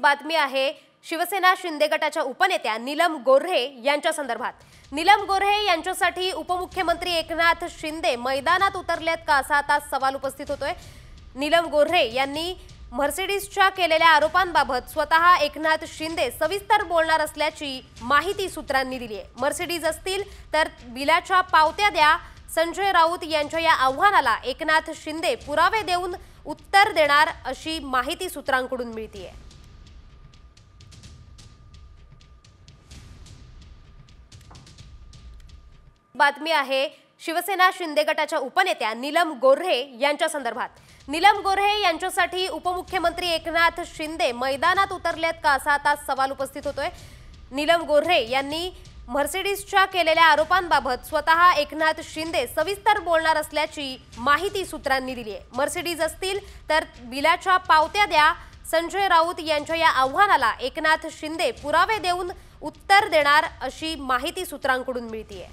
बातमी आहे शिवसेना शिंदे गटाच्या उपनेत्या नीलम गोऱ्हे यांच्या संदर्भात। नीलम गोऱ्हे यांच्यासाठी उपमुख्यमंत्री एकनाथ शिंदे मैदानात उतरलेत का असा आता सवाल उपस्थित होतोय। नीलम गोऱ्हे यांनी मर्सिडीजच्या केलेल्या आरोपांबाबत स्वतः एकनाथ शिंदे सविस्तर बोलणार असल्याची माहिती सूत्रांनी दिली आहे। मर्सिडीज असतील तर बिलाच्या पावत्या द्या, संजय राऊत यांच्या या आव्हानाला एकनाथ शिंदे पुरावे देऊन उत्तर देणार अशी माहिती सूत्रांकडून मिळतेय। बातमी आहे शिवसेना शिंदे गटाच्या उपनेत्या नीलम गोऱ्हे यांच्या संदर्भात। नीलम गोऱ्हे यांच्यासाठी उपमुख्यमंत्री एकनाथ शिंदे मैदानात उतरलेत का असा आता सवाल उपस्थित होतोय। नीलम गोऱ्हे यांनी मर्सिडीजच्या केलेल्या आरोपांबाबत स्वतः एकनाथ शिंदे सविस्तर बोलणार असल्याची माहिती सूत्रांनी दिली आहे। मर्सिडीज असतील तर बिलाच्या पावत्या द्या, संजय राऊत यांच्या या आव्हानाला एकनाथ शिंदे पुरावे देऊन उत्तर देणार अशी माहिती सूत्रांकडून मिळतेय।